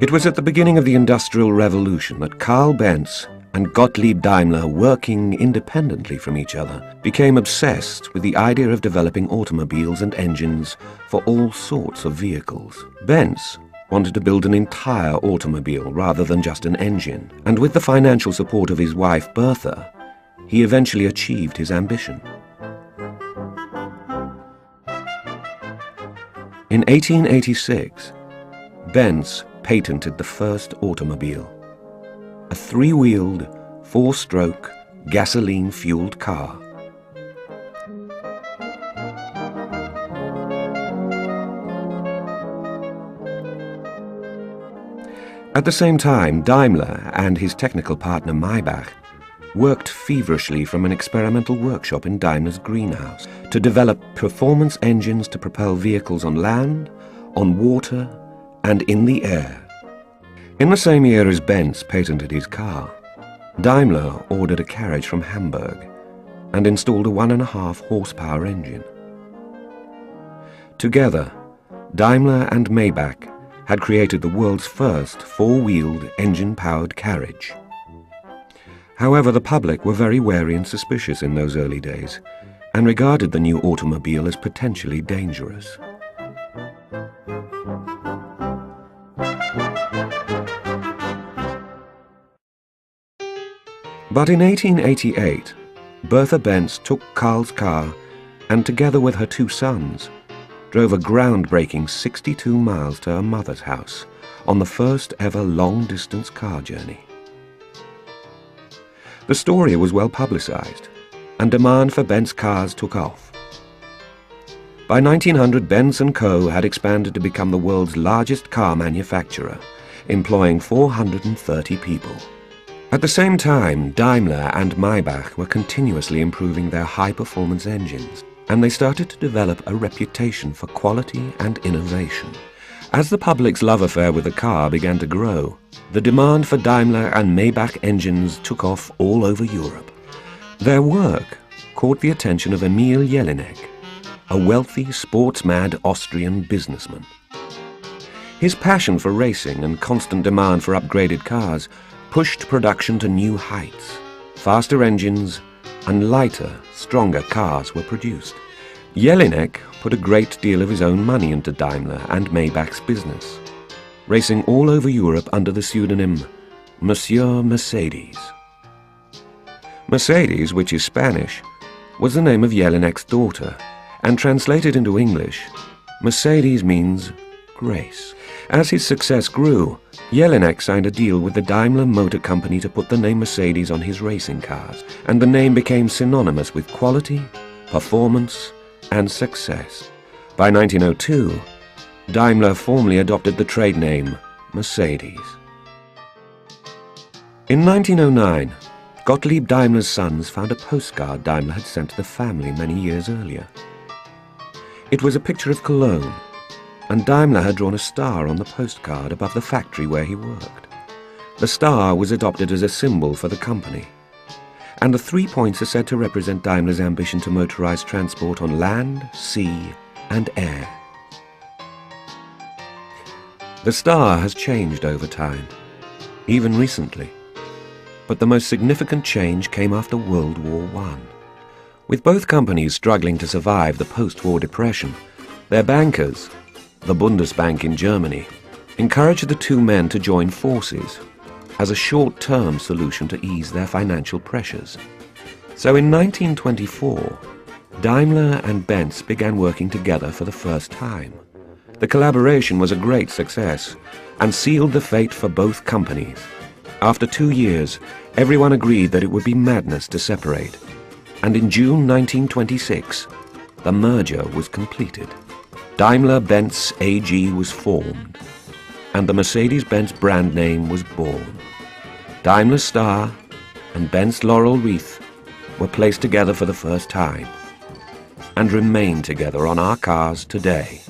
It was at the beginning of the Industrial Revolution that Karl Benz and Gottlieb Daimler, working independently from each other, became obsessed with the idea of developing automobiles and engines for all sorts of vehicles. Benz wanted to build an entire automobile rather than just an engine, and with the financial support of his wife Bertha, he eventually achieved his ambition. In 1886, Benz patented the first automobile, a three-wheeled, four-stroke, gasoline-fueled car. At the same time, Daimler and his technical partner Maybach worked feverishly from an experimental workshop in Daimler's greenhouse to develop performance engines to propel vehicles on land, on water, and in the air. In the same year as Benz patented his car, Daimler ordered a carriage from Hamburg and installed a 1.5 horsepower engine. Together, Daimler and Maybach had created the world's first four-wheeled, engine-powered carriage. However, the public were very wary and suspicious in those early days and regarded the new automobile as potentially dangerous. But in 1888, Bertha Benz took Karl's car and, together with her two sons, drove a groundbreaking 62 miles to her mother's house on the first ever long-distance car journey. The story was well publicized, and demand for Benz cars took off. By 1900, Benz & Co. had expanded to become the world's largest car manufacturer, employing 430 people. At the same time, Daimler and Maybach were continuously improving their high-performance engines, and they started to develop a reputation for quality and innovation. As the public's love affair with the car began to grow, the demand for Daimler and Maybach engines took off all over Europe. Their work caught the attention of Emil Jelinek, a wealthy, sports-mad Austrian businessman. His passion for racing and constant demand for upgraded cars pushed production to new heights. Faster engines and lighter, stronger cars were produced. Jelinek put a great deal of his own money into Daimler and Maybach's business, racing all over Europe under the pseudonym Monsieur Mercedes. Mercedes, which is Spanish, was the name of Jelinek's daughter, and translated into English, Mercedes means grace. As his success grew, Jelinek signed a deal with the Daimler Motor Company to put the name Mercedes on his racing cars, and the name became synonymous with quality, performance, and success. By 1902, Daimler formally adopted the trade name Mercedes. In 1909, Gottlieb Daimler's sons found a postcard Daimler had sent to the family many years earlier. It was a picture of Cologne, and Daimler had drawn a star on the postcard above the factory where he worked. The star was adopted as a symbol for the company, and the 3 points are said to represent Daimler's ambition to motorize transport on land, sea, and air. The star has changed over time, even recently, but the most significant change came after World War I. With both companies struggling to survive the post-war depression, their bankers, the Bundesbank in Germany, encouraged the two men to join forces as a short-term solution to ease their financial pressures. So in 1924, Daimler and Benz began working together for the first time. The collaboration was a great success and sealed the fate for both companies. After 2 years, everyone agreed that it would be madness to separate, and in June 1926, the merger was completed. Daimler Benz AG was formed, and the Mercedes-Benz brand name was born. Daimler's star and Benz laurel wreath were placed together for the first time, and remain together on our cars today.